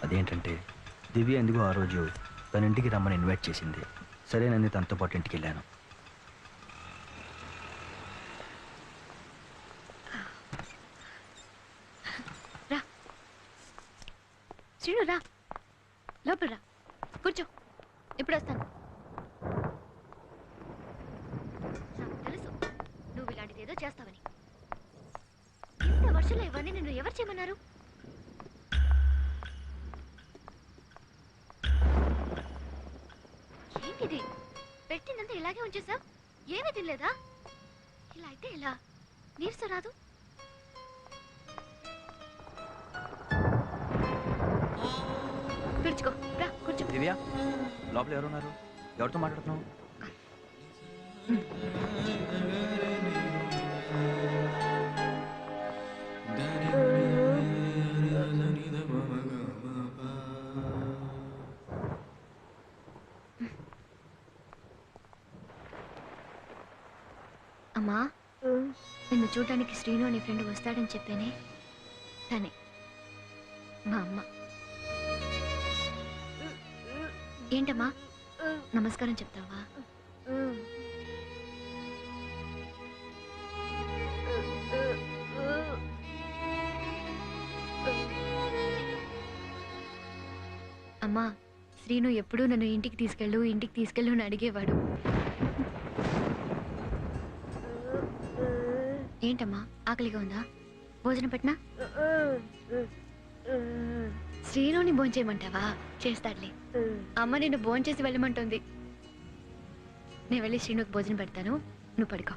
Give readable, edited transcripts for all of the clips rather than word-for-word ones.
అదేంటంటే దివ్య ఎందుకు ఆ రోజు తన ఇంటికి రమ్మని ఇన్వైట్ చేసింది. సరేనని తనతో పాటు ఇంటికి వెళ్ళాను. రా శ్రీను, రా లోపల రా, కూర్చో, ఇప్పుడు వస్తాను. నాకు తెలుసు నువ్వు ఇలాంటిది ఏదో చేస్తావని. ఇంత వర్షంలో ఇవన్నీ నిన్ను ఎవరు చేయమన్నారు? ఏంటిది? పెట్టిందంతా ఇలాగే ఉంచేసావు, ఏమీ తినలేదా? ఇలా అయితే ఇలా నీరసం రాదు. పిలుచుకో, రా కూర్చో. దివ్య, లోపల ఎవరున్నారు? ఎవరితో మాట్లాడుతున్నావు? అమ్మా, నిన్ను చూడడానికి శ్రీను అనే ఫ్రెండ్ వస్తాడని చెప్పానే, తనే మా అమ్మ. ఏంటమ్మా, నమస్కారం చెప్తావా? అమ్మా, శ్రీను ఎప్పుడూ నన్ను ఇంటికి తీసుకెళ్ళు అని అడిగేవాడు. ఏంటమ్మా, ఆకలిగా ఉందా? భోజనం పెట్టినా? శ్రీనుని భోంచేయమంటావా? చేస్తాడులే. అమ్మ నిన్ను భోంచేసి వెళ్ళమంటుంది. నేను వెళ్ళి శ్రీనుకి భోజనం పెడతాను, నువ్వు పడుకో.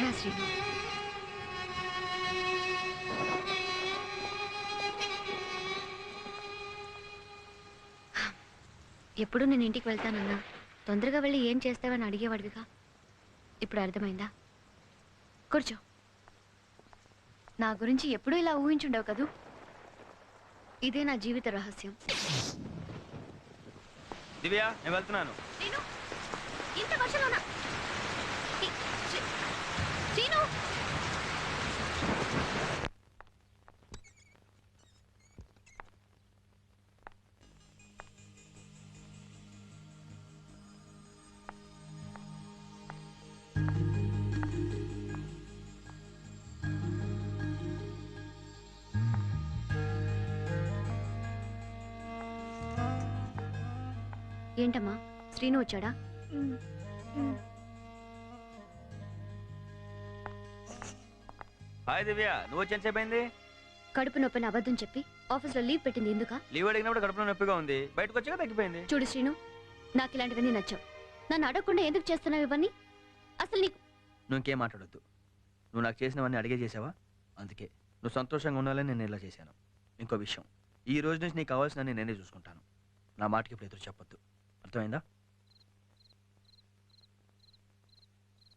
రా శ్రీను. ఎప్పుడు నేను ఇంటికి వెళ్తానన్నా తొందరగా వెళ్ళి ఏం చేస్తావని అడిగేవాడివిగా. ఇప్పుడు అర్థమైందా? కూర్చో. నా గురించి ఎప్పుడూ ఇలా ఊహించుండవు కదూ. ఇదే నా జీవిత రహస్యం. దివ్య, నేను వెళ్తున్నాను. ఇంత వర్షంలోనా? శ్రీను, ఏంటమ్మా, శ్రీను వచ్చాడా? హాయ్ దివ్య, నువ్వు వచ్చి ఎంతసేపు అయింది? కడుపు నొప్పిని అబద్ధం చెప్పి ఆఫీస్లో లీవ్ పెట్టింది ఎందుకా? లీవ్ అడిగినప్పుడు కడుపులో నొప్పిగా ఉంది, బయటకు వచ్చాక తగ్గిపోయింది. చూడు శ్రీను, నాకు ఇలాంటివన్నీ నచ్చావు. నన్ను అడగకుండా ఎందుకు చేస్తున్నావు ఇవన్నీ? అసలు నీకు... నువ్వు ఇంకేం మాట్లాడొద్దు. నువ్వు నాకు చేసినవన్నీ అడిగే చేసావా? అందుకే నువ్వు సంతోషంగా ఉండాలని నేను ఇలా చేశాను. ఇంకో విషయం, ఈ రోజు నుంచి నీకు కావాల్సినవి నేనే చూసుకుంటాను. నా మాటకి ఇప్పుడు ఎదురు చెప్పొద్దు, అర్థమైందా?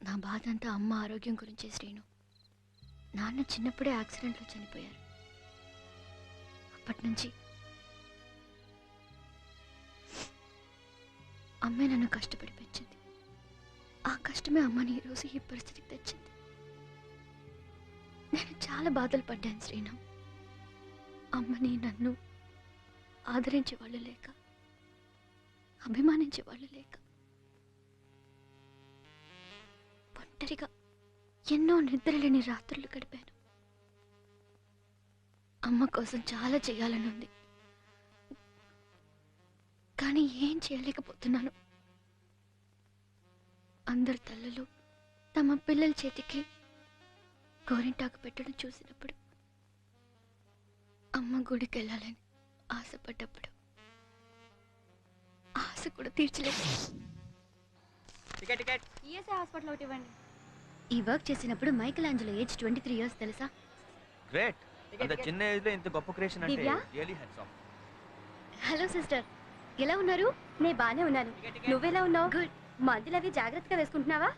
నా బాధ అంతా అమ్మ ఆరోగ్యం గురించే శ్రీను. నాన్న చిన్నప్పుడే యాక్సిడెంట్లో చనిపోయారు. అప్పటి నుంచి అమ్మే నన్ను కష్టపడి పెంచింది. ఆ కష్టమే అమ్మని ఈరోజు ఈ పరిస్థితికి తెచ్చింది. నేను చాలా బాధలు పడ్డాను శ్రీను. అమ్మని నన్ను ఆదరించే వాళ్ళు లేక, అభిమానించే వాళ్ళు లేక, ఒంటరిగా ఎన్నో నిద్రలేని రాత్రులు గడిపాను. అమ్మ కోసం చాలా చేయాలని ఉంది, కానీ ఏం చేయలేకపోతున్నాను. అందరు తల్లులు తమ పిల్లల చేతికి గోరింటాకు పెట్టడం చూసినప్పుడు, అమ్మ గుడికి వెళ్ళాలని ఆశపడ్డప్పుడు ఆశ కూడా తీర్చలేదు. హాస్పిటల్ ఒకటి ఇవ్వండి. ఈ వర్క్ చేసినప్పుడు మైకల్ ఆంజెలో ఏజ్ 23 years తెలుసా? గ్రేట్. అంత చిన్న ఏజ్ లో ఇంత గొప్ప క్రియేషన్ అంటే really hats off. Hello sister, ఎలా ఉన్నారు? నేను బానే ఉన్నాను. నువ్వెలా ఉన్నావు? గుడ్. మందులు అవి జాగ్రత్తగా వేసుకుంటున్నావా?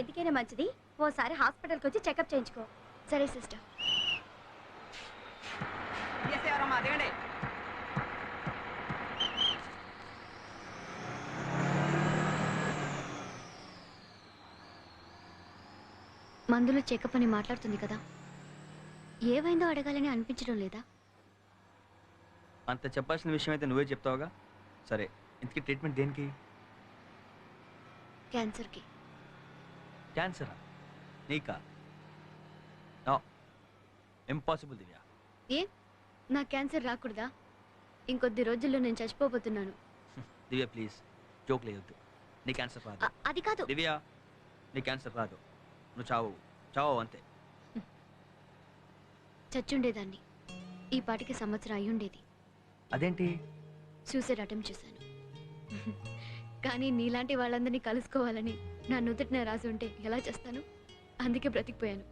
ఎందుకైనా మంచిది ఓసారి హాస్పిటల్కి వచ్చి చెకప్ చేయించుకో. సరే సిస్టర్. మందులు చెకప్ అని మాట్లాడుతుంది కదా, ఏమైందో అడగాలని అనిపించడం లేదా? అంత చెప్పాల్సిన విషయం అయితే నువ్వే చెప్తావుగా. సరే, ఇంతకీ ట్రీట్మెంట్ దేనికి? క్యాన్సర్కి. క్యాన్సరా? నీకా? నో, ఇంపాసిబుల్ దివ్య. ఏ, నా క్యాన్సర్ రాకూడదా? ఇంకొద్ది రోజుల్లో నేను చచ్చిపోబోతున్నాను. దివ్య ప్లీజ్, జోక్ లేవద్దు. నీ క్యాన్సర్ రాదు. అది కాదు దివ్య, నీ క్యాన్సర్ రాదు. నువ్వు చావు, చావు అంతే. చచ్చుండేదాన్ని. ఈ పాటికి సంవత్సరం అయ్యుండేది. అదేంటి? సూసైడ్ అటెంప్ట్ చేశాను. కానీ నీలాంటి వాళ్ళందరినీ కలుసుకోవాలని నా నుదుటిన రాసి ఉంటే ఎలా చేస్తాను? అందుకే బ్రతికిపోయాను.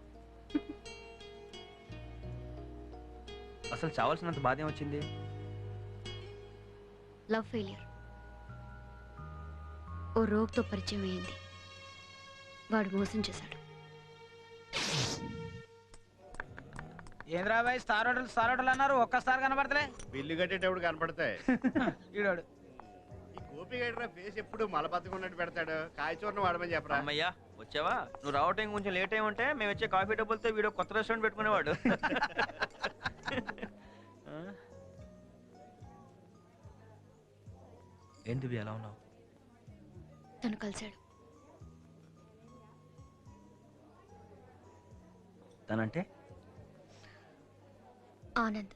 అసలు చావాల్సినంత బాధ ఏమొచ్చింది? Love failure. ఓ రోగ్తో పరిచయం అయింది. వాడు మోసం చేశాడు. ఏంద్రా బాయ్, స్టార్ హోటల్ అన్నారు, ఒక్కసారి కనబడతలే. బిల్లు కట్టేటప్పుడు కనపడతాయి. ఈడాడు ఈ గోపి గడ్డ ఫేస్ ఎప్పుడు మలబద్ధకున్నట్టు పెడతాడు. కాయచూరను వాడమని చెప్పరా. అమ్మయ్యా వచ్చావా? నువ్వు రావటం కొంచెం లేట్ అయి ఉంటే మేము వచ్చే కాఫీ డబ్బులతో వీడియో కొత్త రెస్టారెంట్ పెట్టుకునేవాడు. ఏంటి ఎలా ఉన్నావు? తను కలిశాడు. తనంటే? ఆనంద్.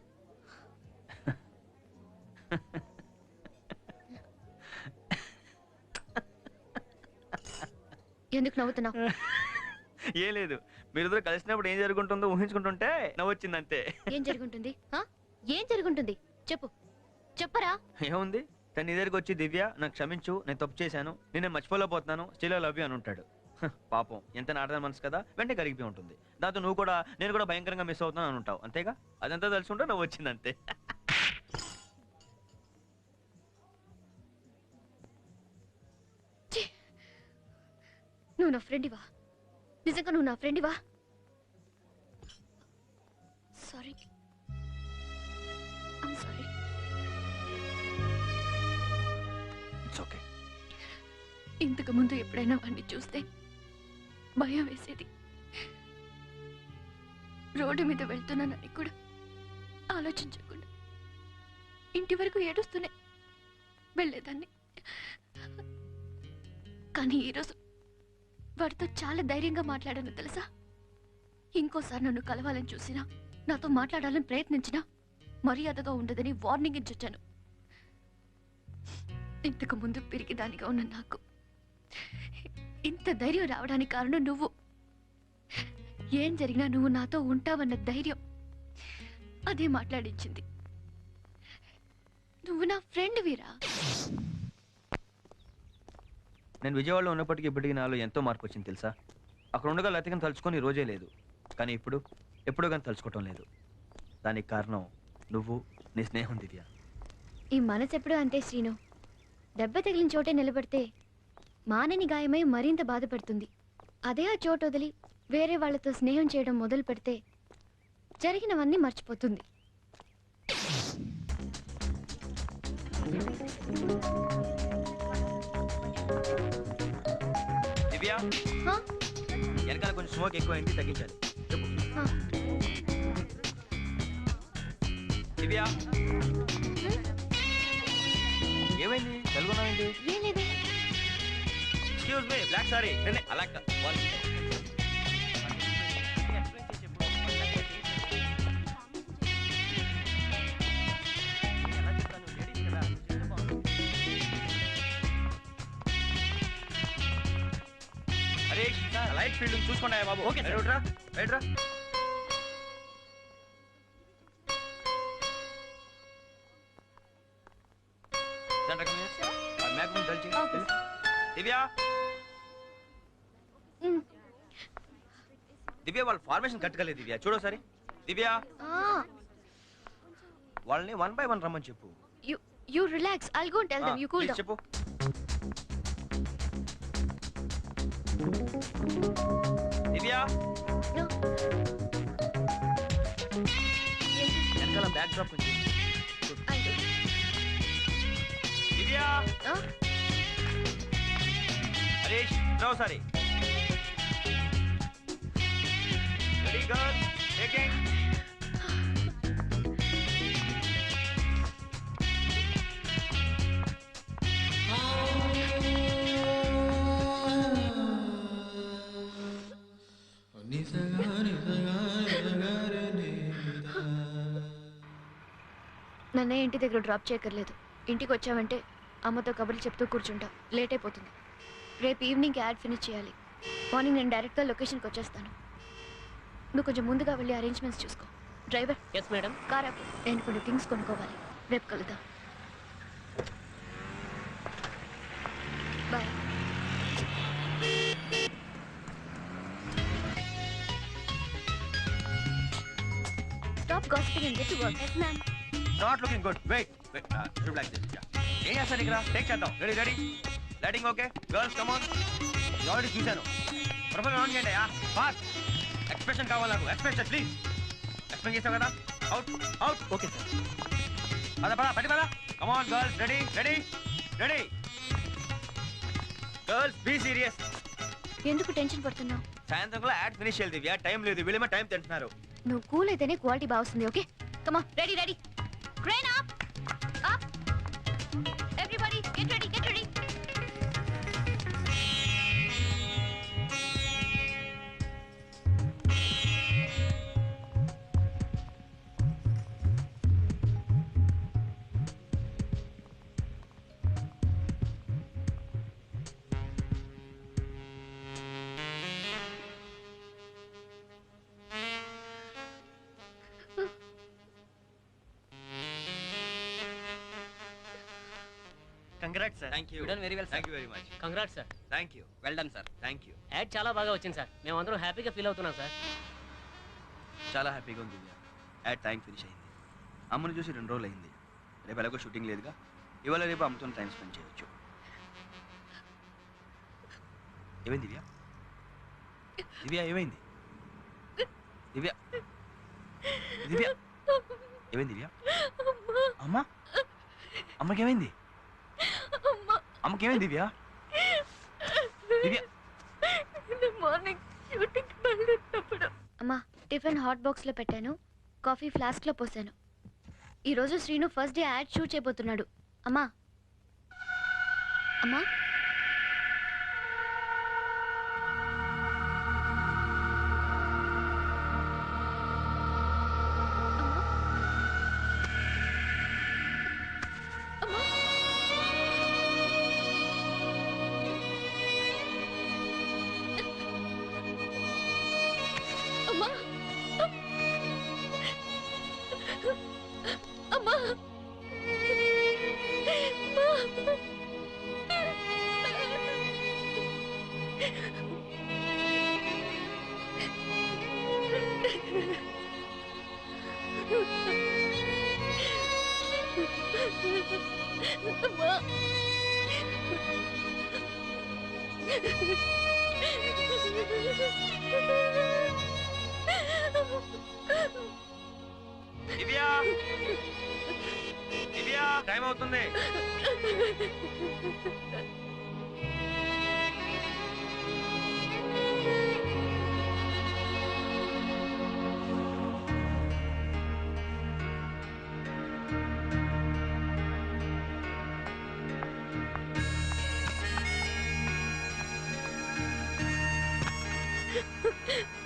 ఎందుకు నవ్వుతున్నావు? ఏం లేదు, మీరిద్దరు కలిసినప్పుడు ఏం జరుగుతుందో ఊహించుకుంటుంటే నవ్వొచ్చింది అంతే. ఏం జరుగుంటుంది? ఏం జరుగుంటుంది? చెప్పు, చెప్పరా. ఏముంది, తను నీ దగ్గరికి వచ్చి దివ్య నాకు క్షమించు, నేను తప్పు చేశాను, నేను మర్చిపోలేకపోతున్నాను, స్టిల్ ఐ లవ్ యూ అని ఉంటాడు. పాపం ఎంత నాటదాని మనసు కదా, వెంటనే కరిగిపోయి ఉంటుంది. దాంతో నువ్వు కూడా నేను కూడా భయంకరంగా మిస్ అవుతున్నాను అని ఉంటావు. అంతేగా? అదంతా తెలుసుకుంటే నువ్వు వచ్చింది అంతే. నువ్వు నా ఫ్రెండివా? నిజంగా నువ్వు నా ఫ్రెండివా? Sorry, I'm sorry. It's okay. ఇంతకు ముందు ఎప్పుడైనా వాడిని చూస్తే భయం వేసేది. రోడ్డు మీద వెళ్తున్నానని కూడా ఆలోచించకుండా ఇంటి వరకు ఏడుస్తూనే వెళ్ళేదాన్ని. కానీ ఈరోజు వాడితో చాలా ధైర్యంగా మాట్లాడాను తెలుసా. ఇంకోసారి నన్ను కలవాలని చూసినా, నాతో మాట్లాడాలని ప్రయత్నించినా మర్యాదగా ఉండదని వార్నింగ్ ఇచ్చొచ్చాను. ఇంతకు ముందు పిరికిదానిగా ఉన్న నాకు ఇంత ధైర్యం రావడానికి కారణం నువ్వు. ఏం జరిగినా నువ్వు నాతో ఉంటావన్న ధైర్యం అదే మాట్లాడించింది. నువ్వు నా ఫ్రెండ్ వీరా. నేను విజయవాడలో ఉన్నప్పటికీ ఇప్పటికీ నాలో ఎంతో మార్పు వచ్చింది తెలుసా. అక్కడ ఉండగా లతికను తలుచుకొని రోజే లేదు, కానీ ఇప్పుడు ఎప్పుడూ కానీ తలుచుకోవటం లేదు. దానికి కారణం నువ్వు, నీ స్నేహం దివ్య. ఈ మనసు ఎప్పుడూ అంతే శ్రీను. దెబ్బ తగిలిన చోటే నిలబడితే మానని గాయమై మరింత బాధపడుతుంది. అదే ఆ చోటు వదిలి వేరే వాళ్ళతో స్నేహం చేయడం మొదలు పెడితే జరిగినవన్నీ మర్చిపోతుంది. దివ్య, వెనకాల కొంచెం స్మోక్ ఎక్కువైంది, తగ్గించాలి. చెప్పు. దివ్య, ఏమైంది? తెలుగున్నావేంటి? ఏం లేదే. Excuse me, black sari. అలా అరే లైట్ ఫీల్డ్ చూసుకోండి బాబు. ఓకే రైట్ రా, రైట్ రా. దివ్య, దివ్య వాళ్ళ ఫార్మేషన్ కట్టుకోలేదు. దివ్య చూడోసారి. దివ్య, వాళ్ళని 1 by 1 రమ్మని చెప్పు. You relax. I'll go and tell them. You cool down. చెప్పు. దివ్య, No. వెనకాల బ్యాక్ డ్రాప్ కొంచెం. I'll do. Divya, Harish Rao sorry. girls, taking. నన్నే ఇంటి దగ్గర డ్రాప్ చేయక్కర్లేదు. ఇంటికి వచ్చావంటే అమ్మతో కబుర్లు చెప్తూ కూర్చుంటావు. లేట్ అయిపోతుంది. రేపు ఈవినింగ్కి యాడ్ ఫినిష్ చేయాలి. మార్నింగ్ నేను డైరెక్ట్గా లొకేషన్కి వచ్చేస్తాను. నువ్వు కొంచెం ముందుగా వెళ్ళి అరేంజ్మెంట్స్ చూసుకో. Driver, yes madam. కార్ ఆపు. నేను కొన్ని థింగ్స్ కొనుక్కోవాలి. రేపు కలుద్దాం. Bye. Stop gossiping and get to work. Yes, ma'am. Not looking good. Wait. Should like this. Yeah. ఏం చేస్తాను ఇక్కడ? టేక్ చేద్దాం. Ready. Lighting okay. Girls come on. Already చూశాను. ప్రొఫైల్ ఆన్ చేయండి. ఫాస్ట్. ఎక్స్ప్రెషన్ కావాలి నాకు. Expression please. ఎక్స్ప్రెషన్ చేసావు కదా? అవుట్. Okay sir. పడి పద. Come on girls. Ready. Girls be serious. ఎందుకు టెన్షన్ పడుతున్నావు? సాయంత్రం యాడ్ ఫినిష్ చేయాలి దివ్య. టైం లేదు. వీళ్ళేమో టైం తింటున్నారు. నువ్వు కూల్ అయితేనే క్వాలిటీ బాగుంది. Okay, come on. Ready. Crane up. Everybody get ready. Congrats sir. Thank you. Done very well. Thank you very much. Congrats sir. Thank you. Well done sir. Thank you. Add చాలా బాగా వచ్చింది sir. మేమందరం హ్యాపీగా feel అవుతున్నాం sir. చాలా హ్యాపీగా ఉంది దివ్య. Add time finish అయింది. అమ్మను చూసి 2 రోజులు అయింది. రేపు ఎలాగో షూటింగ్ లేదుగా. ఇవాళ రేపు అమ్మతో టైం స్పెండ్ చేయొచ్చు. ఏమైంది దివ్య? ఏమైంది దివ్య? ఏమైంది దివ్య? అమ్మకేమైంది? అమ్మకేమైంది దివ్య? మార్నింగ్ షూటింగ్ వెళ్ళేటప్పుడు అమ్మా టిఫిన్ హాట్ బాక్స్ లో పెట్టాను. కాఫీ ఫ్లాస్క్ లో పోసాను. ఈ రోజు Srinu first day ad shoot చేయబోతున్నాడు. అమ్మా. దివ్య టైం అవుతుంది.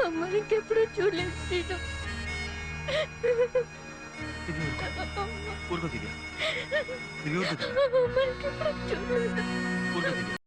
అమ్మ ఇంకెప్పుడు చూడలేదు శ్రీను. ఊరుకో దివ్య. అమ్మ ఇంకెప్పుడు చూడలేదు. ఊరుకో దివ్య.